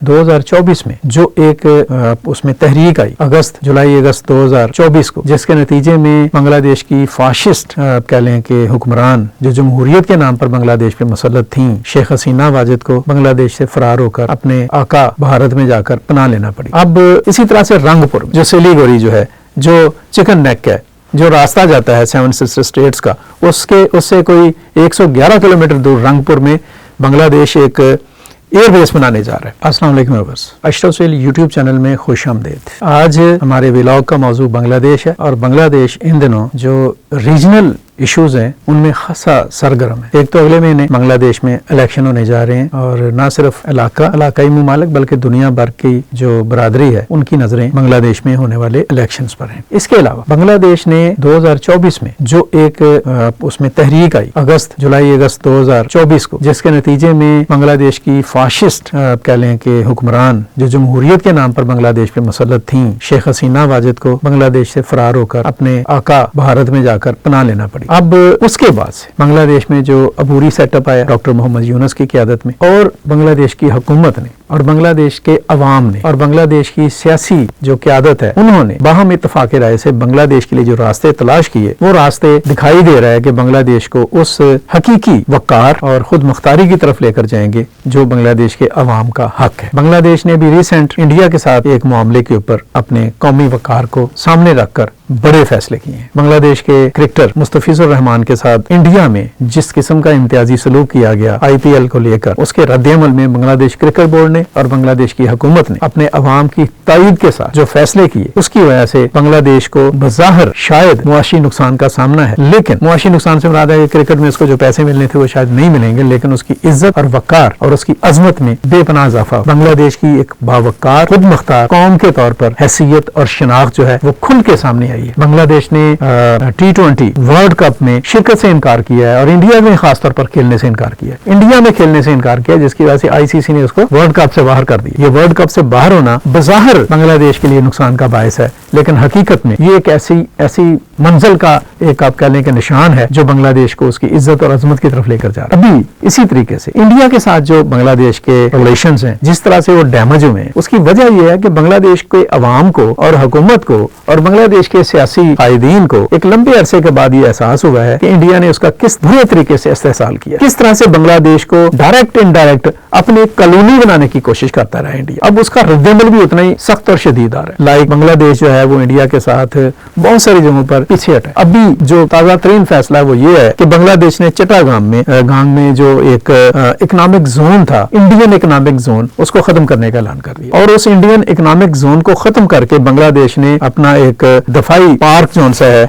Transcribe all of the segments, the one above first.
2024 میں جو ایک اس میں تحریک آئی جولائی اگست 2024 کو، جس کے نتیجے میں بنگلہ دیش کی فاشسٹ کہہ لیں کہ حکمران جو جمہوریت کے نام پر بنگلہ دیش پہ مسلط تھیں، شیخ حسینہ واجد کو بنگلہ دیش سے فرار ہو کر اپنے آقا بھارت میں جا کر پناہ لینا پڑی۔ اب اسی طرح سے رنگ پور جو سلیگوری جو ہے، جو چکن نیک ہے، جو راستہ جاتا ہے 7 سسٹر اسٹیٹس کا، اس سے کوئی 111 کلومیٹر دور رنگ پور میں بنگلہ دیش ایک ایئر بیس بنانے جا رہا ہے۔ السلام علیکم ویورز، اشرف سہیل یوٹیوب چینل میں خوش آمدید۔ آج ہمارے ولاگ کا موضوع بنگلہ دیش ہے، اور بنگلہ دیش ان دنوں جو ریجنل ایشوز ہیں ان میں خاصا سرگرم ہے۔ ایک تو اگلے مہینے بنگلہ دیش میں الیکشن ہونے جا رہے ہیں، اور نہ صرف علاقائی ممالک بلکہ دنیا بھر کی جو برادری ہے ان کی نظریں بنگلہ دیش میں ہونے والے الیکشنز پر ہیں۔ اس کے علاوہ بنگلہ دیش نے 2024 میں جو ایک اس میں تحریک آئی جولائی اگست 2024 کو، جس کے نتیجے میں بنگلہ دیش کی فاشسٹ کہہ لیں کہ حکمران جو جمہوریت کے نام پر بنگلہ دیش پہ مسلط تھیں، شیخ حسینہ واجد کو بنگلہ دیش سے فرار ہو کر اپنے آقا بھارت میں جا کر پناہ لینا پڑی۔ اب اس کے بعد سے بنگلہ دیش میں جو عبوری سیٹ اپ آیا ڈاکٹر محمد یونس کی قیادت میں، اور بنگلہ دیش کی حکومت نے اور بنگلہ دیش کے عوام نے اور بنگلہ دیش کی سیاسی جو قیادت ہے، انہوں نے باہم اتفاق رائے سے بنگلہ دیش کے لیے جو راستے تلاش کیے، وہ راستے دکھائی دے رہا ہے کہ بنگلہ دیش کو اس حقیقی وقار اور خود مختاری کی طرف لے کر جائیں گے جو بنگلہ دیش کے عوام کا حق ہے۔ بنگلہ دیش نے بھی ریسنٹ انڈیا کے ساتھ ایک معاملے کے اوپر اپنے قومی وقار کو سامنے رکھ کر بڑے فیصلے کیے ہیں۔ بنگلہ دیش کے کرکٹر مستفیض الرحمان کے ساتھ انڈیا میں جس قسم کا امتیازی سلوک کیا گیا IPL کو لے کر، اس کے رد عمل میں بنگلہ دیش کرکٹ بورڈ نے اور بنگلہ دیش کی حکومت نے اپنے عوام کی تائید کے ساتھ جو فیصلے کیے، اس کی وجہ سے بنگلہ دیش کو بظاہر شاید معاشی نقصان کا سامنا ہے، لیکن معاشی نقصان سے مراد ہے کہ کرکٹ میں اس کو جو پیسے ملنے تھے وہ شاید نہیں ملیں گے، لیکن اس کی عزت اور وقار اور اس کی عظمت میں بے پناہ اضافہ۔ بنگلہ دیش کی ایک باوقار خود مختار قوم کے طور پر حیثیت اور شناخت جو ہے وہ کھل کے سامنے آئی ہے۔ بنگلہ دیش نے T20 ورلڈ کپ میں شرکت سے انکار کیا ہے، اور انڈیا میں خاص طور پر کھیلنے سے انکار کیا ہے۔ انڈیا میں کھیلنے سے انکار کیا، جس کی وجہ سے ICC نے اس کو ورلڈ کپ سے باہر کر دیا۔ یہ ورلڈ کپ سے باہر ہونا بظاہر بنگلہ دیش کے لیے نقصان کا باعث ہے، لیکن حقیقت میں یہ ایک ایسی منزل کا ایک آپ کہہ لیں کہ نشان ہے جو بنگلہ دیش کو اس کی عزت اور عظمت کی طرف لے کر جا رہا ہے۔ ابھی اسی طریقے سے انڈیا کے ساتھ جو بنگلہ دیش کے ریلیشنز ہیں، جس طرح سے وہ ڈیمیج ہوئے ہیں، اس کی وجہ یہ ہے کہ بنگلہ دیش کے عوام کو اور حکومت کو اور بنگلہ دیش کے سیاسی قائدین کو ایک لمبے عرصے کے بعد یہ احساس ہوا ہے کہ انڈیا نے اس کا کس برے طریقے سے استحصال کیا، کس طرح سے بنگلہ دیش کو ڈائریکٹ انڈائریکٹ اپنی کالونی بنانے کی کوشش کرتا رہا انڈیا۔ اب اس کا رد عمل بھی اتنا ہی سخت اور شدید آ رہا ہے۔ بنگلہ دیش جو ہے وہ انڈیا کے ساتھ بہت ساری جگہوں پر پیچھے ہٹا ہے۔ ابھی جو تازہ ترین فیصلہ ہے وہ یہ ہے کہ بنگلہ دیش نے چٹاگام میں جو ایک اکنامک زون تھا، انڈین اکنامک زون، اس کو ختم کرنے کا اعلان کر دیا، اور اس انڈین اکنامک زون کو ختم کر کے بنگلہ دیش نے اپنا ایک دفاعی پارک جو ہے،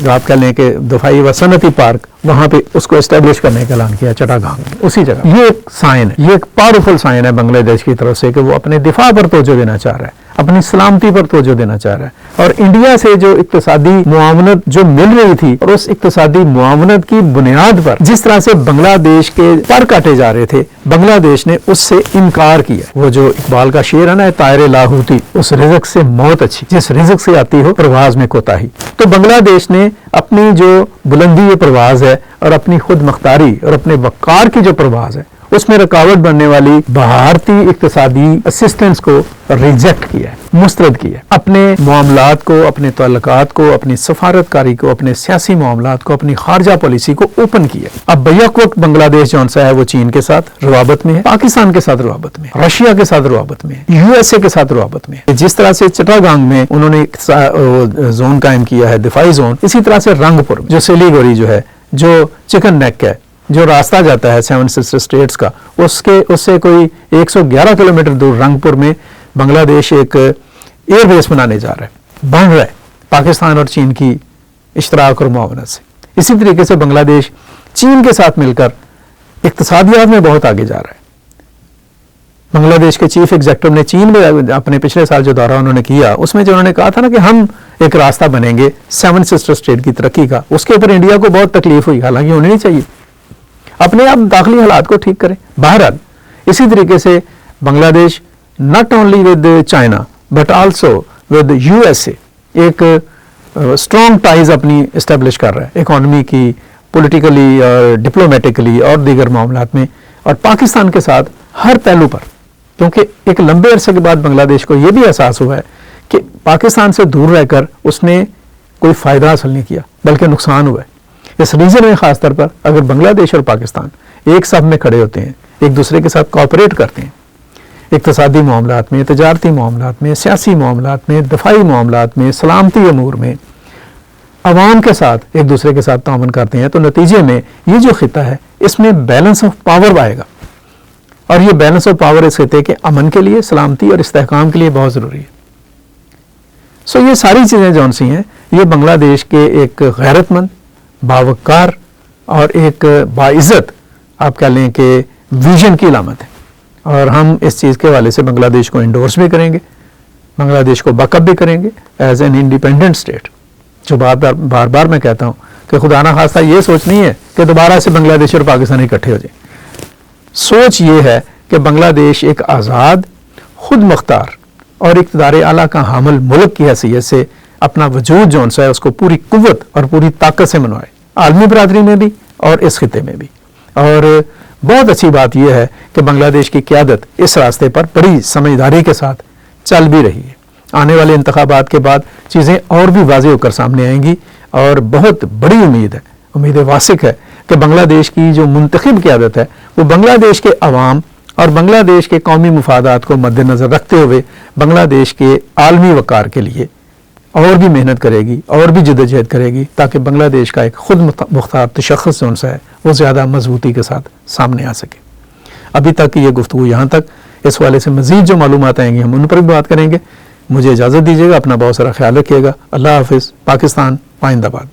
آپ کہہ لیں کہ دفاعی و صنعتی پارک، وہاں پہ اس کو اسٹیبلش کرنے کا اعلان کیا چٹاگام میں، اسی جگہ۔ یہ ایک سائن ہے، یہ ایک پاورفل سائن ہے بنگلہ دیش کی طرف سے کہ وہ اپنے دفاع پر توجہ دینا چاہ رہا ہے، اپنی سلامتی پر توجہ دینا چاہ رہا ہے، اور انڈیا سے جو اقتصادی معاونت جو مل رہی تھی، اور اس اقتصادی معاونت کی بنیاد پر جس طرح سے بنگلہ دیش کے پر کاٹے جا رہے تھے، بنگلہ دیش نے اس سے انکار کیا۔ وہ جو اقبال کا شعر ہے نا، طائر لاہوتی، اس رزق سے موت اچھی، جس رزق سے آتی ہو پرواز میں کوتاہی۔ تو بنگلہ دیش نے اپنی جو بلندی پرواز ہے اور اپنی خود مختاری اور اپنے وقار کی جو پرواز ہے، اس میں رکاوٹ بننے والی بھارتی اقتصادی اسسٹنس کو ریجیکٹ کیا ہے، مسترد کیا ہے، اپنے معاملات کو، اپنے تعلقات کو، اپنی سفارت کاری کو، اپنے سیاسی معاملات کو، اپنی خارجہ پالیسی کو اوپن کیا۔ اب بیک وقت بنگلہ دیش جون سا ہے وہ چین کے ساتھ روابط میں ہے، پاکستان کے ساتھ روابط میں ہے، رشیا کے ساتھ روابط میں ہے، USA کے ساتھ روابط میں ہے۔ جس طرح سے چٹاگانگ میں انہوں نے زون قائم کیا ہے، دفاعی زون، اسی طرح سے رنگ پور جو سلیگوری جو ہے، جو چکن نیک ہے، جو راستہ جاتا ہے 7 سسٹر اسٹیٹس کا، اس سے کوئی 111 کلومیٹر دور رنگ پور میں بنگلہ دیش ایک ایئر بیس بنانے جا رہا ہے، بن رہا ہے پاکستان اور چین کی اشتراک اور معاونت سے۔ اسی طریقے سے بنگلہ دیش چین کے ساتھ مل کر اقتصادیات میں بہت آگے جا رہا ہے۔ بنگلہ دیش کے چیف ایگزیکٹو نے چین میں اپنے پچھلے سال جو دورہ انہوں نے کیا، اس میں جو انہوں نے کہا تھا نا کہ ہم ایک راستہ بنیں گے 7 سسٹر اسٹیٹ کی ترقی کا، اس کے اوپر انڈیا کو بہت تکلیف ہوئی، حالانکہ ہونی نہیں چاہیے۔ اپنے آپ داخلی حالات کو ٹھیک کریں۔ بہرحال اسی طریقے سے بنگلہ دیش not only with China but also with USA ایک اسٹرانگ ٹائز اپنی اسٹیبلش کر رہا ہے، اکانومی کی، پولیٹیکلی اور ڈپلومیٹکلی اور دیگر معاملات میں، اور پاکستان کے ساتھ ہر پہلو پر کیونکہ ایک لمبے عرصے کے بعد بنگلہ دیش کو یہ بھی احساس ہوا ہے کہ پاکستان سے دور رہ کر اس نے کوئی فائدہ حاصل نہیں کیا بلکہ نقصان ہوا ہے۔ اس ریجن میں خاص طور پر اگر بنگلہ دیش اور پاکستان ایک صف میں کھڑے ہوتے ہیں، ایک دوسرے کے ساتھ کوآپریٹ کرتے ہیں، اقتصادی معاملات میں، تجارتی معاملات میں، سیاسی معاملات میں، دفاعی معاملات میں، سلامتی امور میں، عوام کے ساتھ ایک دوسرے کے ساتھ تعاون کرتے ہیں، تو نتیجے میں یہ جو خطہ ہے اس میں بیلنس آف پاور آئے گا، اور یہ بیلنس آف پاور اس خطے کے امن کے لیے، سلامتی اور استحکام کے لیے بہت ضروری ہے۔ سو یہ ساری چیزیں جون سی ہیں، یہ بنگلہ دیش کے ایک غیرت مند، باوقار اور ایک باعزت آپ کہہ لیں کہ ویژن کی علامت ہے، اور ہم اس چیز کے حوالے سے بنگلہ دیش کو انڈورس بھی کریں گے، بنگلہ دیش کو بیک اپ بھی کریں گے ایز این انڈیپینڈنٹ اسٹیٹ۔ جو بار بار میں کہتا ہوں کہ خدا نہ خواستہ یہ سوچ نہیں ہے کہ دوبارہ سے بنگلہ دیش اور پاکستان اکٹھے ہو جائیں، سوچ یہ ہے کہ بنگلہ دیش ایک آزاد، خود مختار اور اقتدار اعلیٰ کا حامل ملک کی حیثیت سے اپنا وجود جون سا ہے اس کو پوری قوت اور پوری طاقت سے منوائے، عالمی برادری میں بھی اور اس خطے میں بھی۔ اور بہت اچھی بات یہ ہے کہ بنگلہ دیش کی قیادت اس راستے پر بڑی سمجھداری کے ساتھ چل بھی رہی ہے۔ آنے والے انتخابات کے بعد چیزیں اور بھی واضح ہو کر سامنے آئیں گی، اور بہت بڑی امید واثق ہے کہ بنگلہ دیش کی جو منتخب قیادت ہے وہ بنگلہ دیش کے عوام اور بنگلہ دیش کے قومی مفادات کو مد نظر رکھتے ہوئے بنگلہ دیش کے عالمی وقار کے لیے اور بھی محنت کرے گی اور بھی جدوجہد کرے گی، تاکہ بنگلہ دیش کا ایک خود مختار تشخص جون سا ہے وہ زیادہ مضبوطی کے ساتھ سامنے آ سکے۔ ابھی تک کی یہ گفتگو یہاں تک، اس والے سے مزید جو معلومات آئیں گی ہم ان پر بھی بات کریں گے۔ مجھے اجازت دیجیے گا، اپنا بہت سارا خیال رکھیے گا۔ اللہ حافظ۔ پاکستان پائندہ باد۔